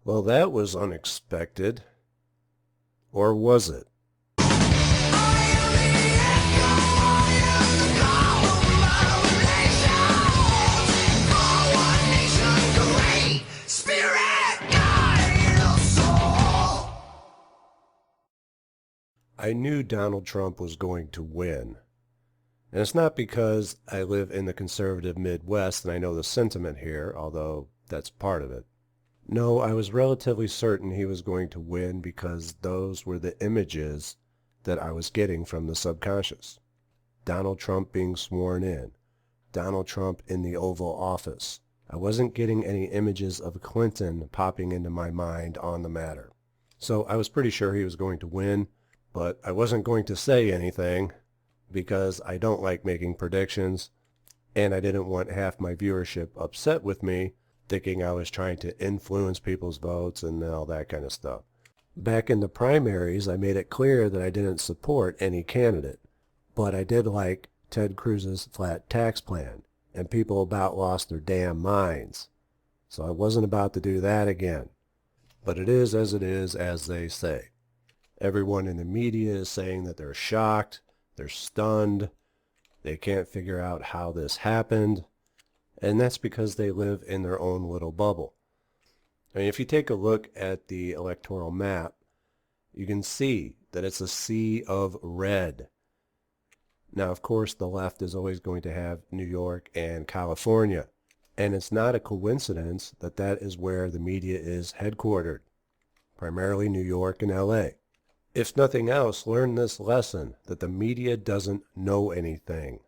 Well, that was unexpected. Or was it? I knew Donald Trump was going to win. And it's not because I live in the conservative Midwest and I know the sentiment here, although that's part of it. No, I was relatively certain he was going to win because those were the images that I was getting from the subconscious. Donald Trump being sworn in. Donald Trump in the Oval Office. I wasn't getting any images of Clinton popping into my mind on the matter. So I was pretty sure he was going to win, but I wasn't going to say anything because I don't like making predictions, and I didn't want half my viewership upset with me thinking I was trying to influence people's votes and all that kind of stuff. Back in the primaries, I made it clear that I didn't support any candidate, but I did like Ted Cruz's flat tax plan, and people about lost their damn minds. So I wasn't about to do that again. But it is, as they say. Everyone in the media is saying that they're shocked, they're stunned, they can't figure out how this happened, and that's because they live in their own little bubble. I mean, if you take a look at the electoral map, you can see that it's a sea of red. Now, of course, the left is always going to have New York and California, and it's not a coincidence that that is where the media is headquartered, primarily New York and LA. If nothing else, learn this lesson, that the media doesn't know anything.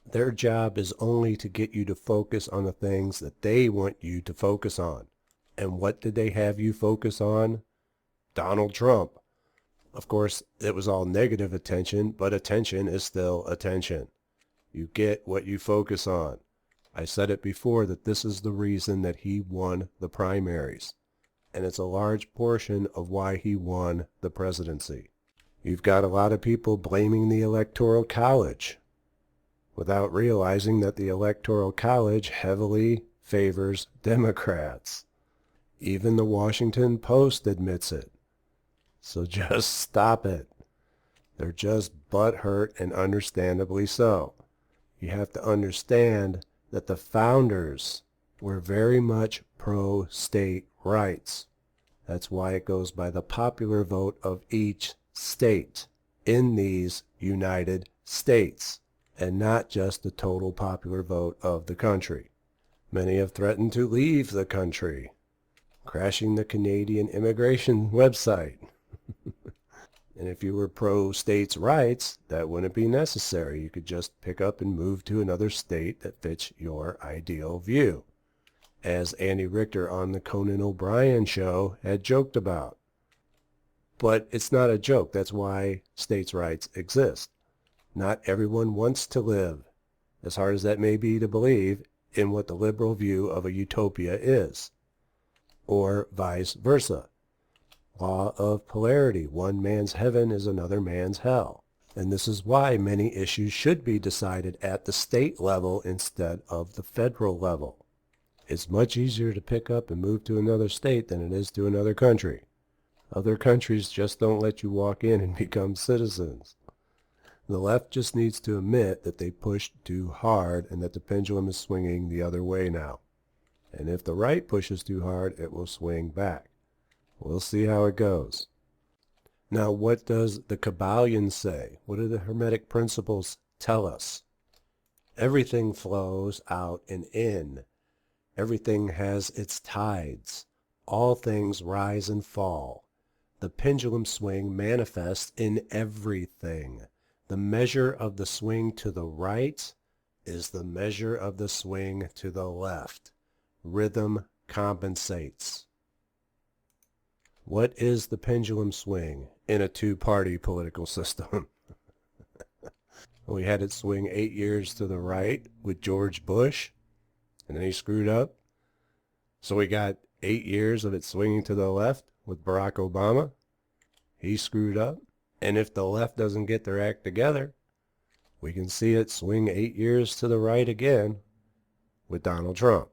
Their job is only to get you to focus on the things that they want you to focus on. And what did they have you focus on? Donald Trump. Of course, it was all negative attention, but attention is still attention. You get what you focus on. I said it before that this is the reason that he won the primaries. And it's a large portion of why he won the presidency. You've got a lot of people blaming the Electoral College without realizing that the Electoral College heavily favors Democrats. Even the Washington Post admits it. So just stop it. They're just butthurt, and understandably so. You have to understand that the founders were very much pro-state rights. That's why it goes by the popular vote of each state in these United States, and not just the total popular vote of the country. Many have threatened to leave the country, crashing the Canadian immigration website. And if you were pro-states' rights, that wouldn't be necessary. You could just pick up and move to another state that fits your ideal view, as Andy Richter on the Conan O'Brien show had joked about. But it's not a joke. That's why states' rights exist. Not everyone wants to live, as hard as that may be to believe, in what the liberal view of a utopia is, or vice versa. Law of polarity. One man's heaven is another man's hell. And this is why many issues should be decided at the state level instead of the federal level. It's much easier to pick up and move to another state than it is to another country. Other countries just don't let you walk in and become citizens. The left just needs to admit that they pushed too hard and that the pendulum is swinging the other way now. And if the right pushes too hard, it will swing back. We'll see how it goes. Now, what does the Kabbalion say? What do the Hermetic principles tell us? Everything flows out and in. Everything has its tides. All things rise and fall. The pendulum swing manifests in everything. The measure of the swing to the right is the measure of the swing to the left. Rhythm compensates. What is the pendulum swing in a two-party political system? We had it swing 8 years to the right with George Bush, and then he screwed up. So we got 8 years of it swinging to the left with Barack Obama. He screwed up. And if the left doesn't get their act together, we can see it swing 8 years to the right again with Donald Trump.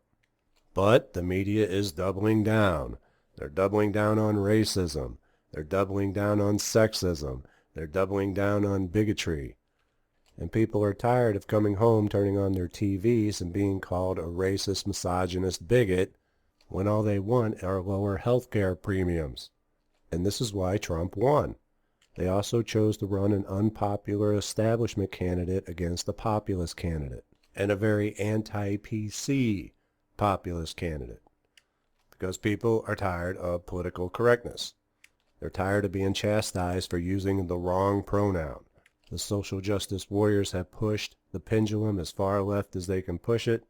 But the media is doubling down. They're doubling down on racism. They're doubling down on sexism. They're doubling down on bigotry. And people are tired of coming home, turning on their TVs, and being called a racist, misogynist bigot when all they want are lower health care premiums. And this is why Trump won. They also chose to run an unpopular establishment candidate against a populist candidate, and a very anti-PC populist candidate, because people are tired of political correctness. They're tired of being chastised for using the wrong pronoun. The social justice warriors have pushed the pendulum as far left as they can push it,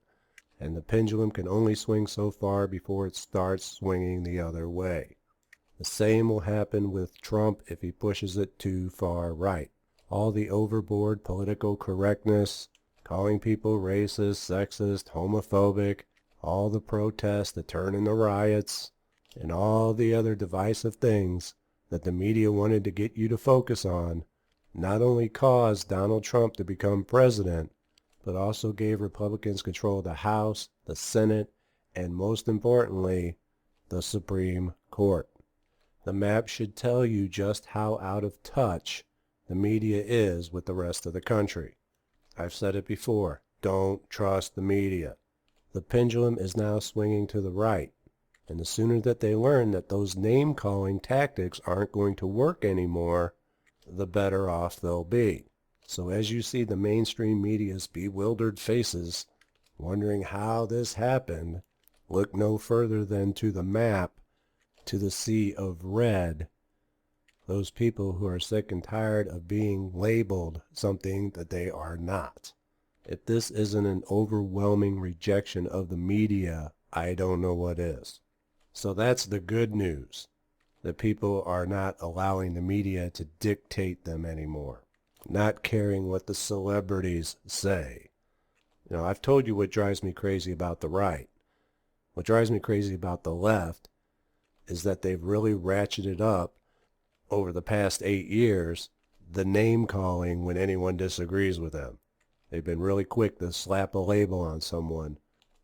and the pendulum can only swing so far before it starts swinging the other way. The same will happen with Trump if he pushes it too far right. All the overboard political correctness, calling people racist, sexist, homophobic, all the protests that turn into riots, and all the other divisive things that the media wanted to get you to focus on, not only caused Donald Trump to become president, but also gave Republicans control of the House, the Senate, and most importantly, the Supreme Court. The map should tell you just how out of touch the media is with the rest of the country. I've said it before, don't trust the media. The pendulum is now swinging to the right, and the sooner that they learn that those name-calling tactics aren't going to work anymore, the better off they'll be. So as you see the mainstream media's bewildered faces, wondering how this happened, look no further than to the map, to the sea of red, those people who are sick and tired of being labeled something that they are not. If this isn't an overwhelming rejection of the media, I don't know what is. So that's the good news, that people are not allowing the media to dictate them anymore, not caring what the celebrities say. You know, I've told you what drives me crazy about the right. What drives me crazy about the left is that they've really ratcheted up over the past 8 years the name calling when anyone disagrees with them. They've been really quick to slap a label on someone.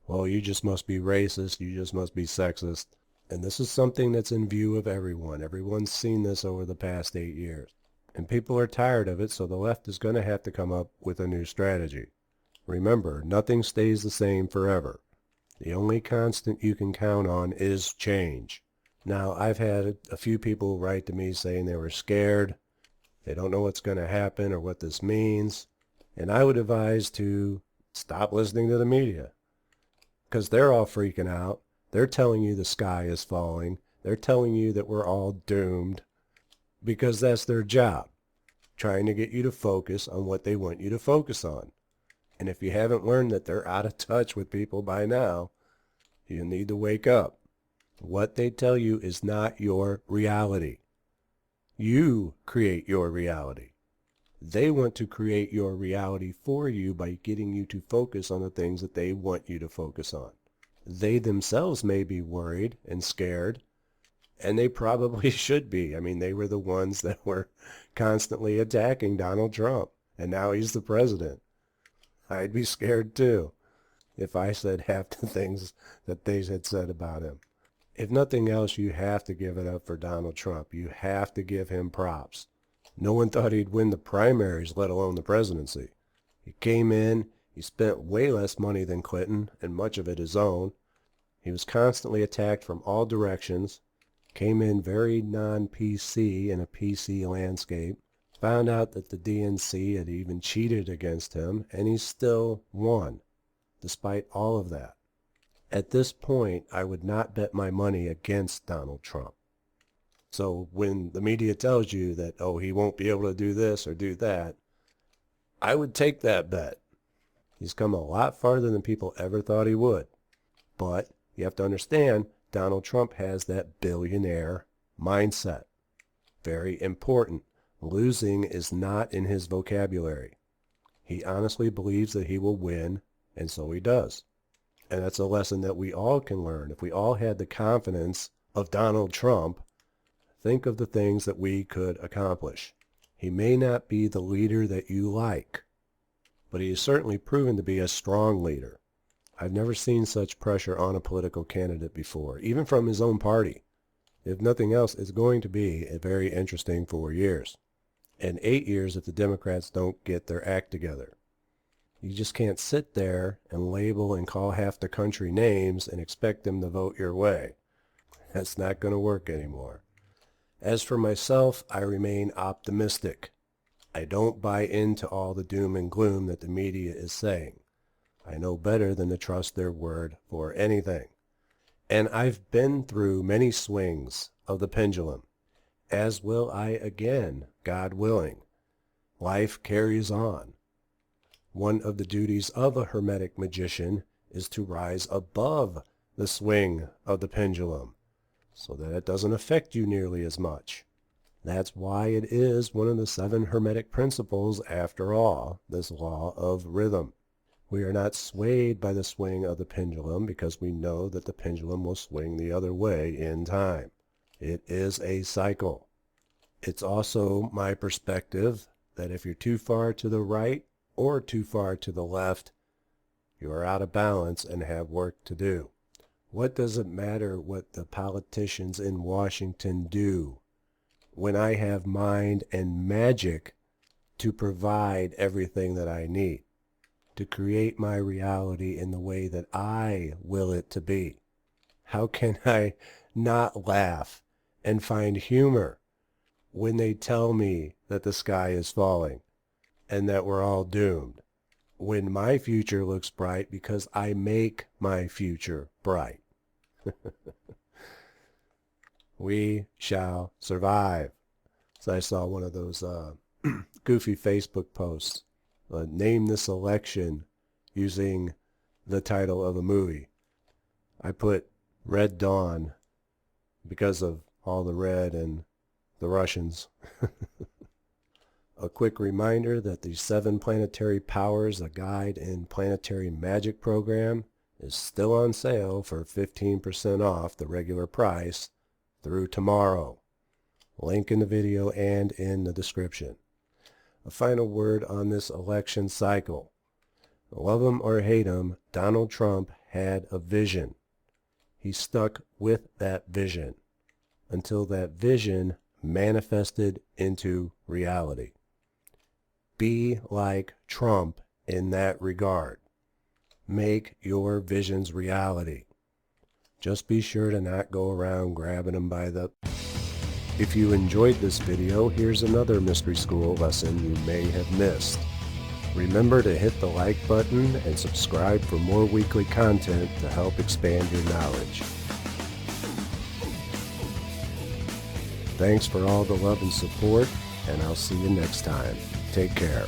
Well, you just must be racist, you just must be sexist. And this is something that's in view of everyone. Everyone's seen this over the past 8 years. And people are tired of it, so the left is going to have to come up with a new strategy. Remember, nothing stays the same forever. The only constant you can count on is change. Now, I've had a few people write to me saying they were scared. They don't know what's going to happen or what this means. And I would advise to stop listening to the media, because they're all freaking out. They're telling you the sky is falling. They're telling you that we're all doomed, because that's their job, trying to get you to focus on what they want you to focus on. And if you haven't learned that they're out of touch with people by now, you need to wake up. What they tell you is not your reality. You create your reality. They want to create your reality for you by getting you to focus on the things that they want you to focus on. They themselves may be worried and scared, and they probably should be. I mean, they were the ones that were constantly attacking Donald Trump, and now he's the president. I'd be scared too if I said half the things that they had said about him. If nothing else, you have to give it up for Donald Trump. You have to give him props. No one thought he'd win the primaries, let alone the presidency. He came in, he spent way less money than Clinton, and much of it his own. He was constantly attacked from all directions, came in very non-PC in a PC landscape, found out that the DNC had even cheated against him, and he still won, despite all of that. At this point, I would not bet my money against Donald Trump. So when the media tells you that, oh, he won't be able to do this or do that, I would take that bet. He's come a lot farther than people ever thought he would. But you have to understand, Donald Trump has that billionaire mindset. Very important. Losing is not in his vocabulary. He honestly believes that he will win, and so he does. And that's a lesson that we all can learn. If we all had the confidence of Donald Trump, think of the things that we could accomplish. He may not be the leader that you like, but he has certainly proven to be a strong leader. I've never seen such pressure on a political candidate before, even from his own party. If nothing else, it's going to be a very interesting 4 years. And 8 years if the Democrats don't get their act together. You just can't sit there and label and call half the country names and expect them to vote your way. That's not going to work anymore. As for myself, I remain optimistic. I don't buy into all the doom and gloom that the media is saying. I know better than to trust their word for anything. And I've been through many swings of the pendulum, as will I again, God willing. Life carries on. One of the duties of a hermetic magician is to rise above the swing of the pendulum, so that it doesn't affect you nearly as much. That's why it is one of the 7 hermetic principles, after all, this law of rhythm. We are not swayed by the swing of the pendulum because we know that the pendulum will swing the other way in time. It is a cycle. It's also my perspective that if you're too far to the right or too far to the left, you are out of balance and have work to do. What does it matter what the politicians in Washington do when I have mind and magic to provide everything that I need, to create my reality in the way that I will it to be? How can I not laugh and find humor when they tell me that the sky is falling and that we're all doomed, when my future looks bright because I make my future bright? We shall survive. So I saw one of those goofy Facebook posts. Name this election using the title of a movie. I put Red Dawn because of all the red and the Russians. A quick reminder that the 7 planetary powers, a guide in planetary magic program, is still on sale for 15% off the regular price through tomorrow. Link in the video and in the description. A final word on this election cycle. Love him or hate him, Donald Trump had a vision. He stuck with that vision until that vision manifested into reality. Be like Trump in that regard. Make your visions reality. Just be sure to not go around grabbing them by the... If you enjoyed this video, here's another Mystery School lesson you may have missed. Remember to hit the like button and subscribe for more weekly content to help expand your knowledge. Thanks for all the love and support, and I'll see you next time. Take care.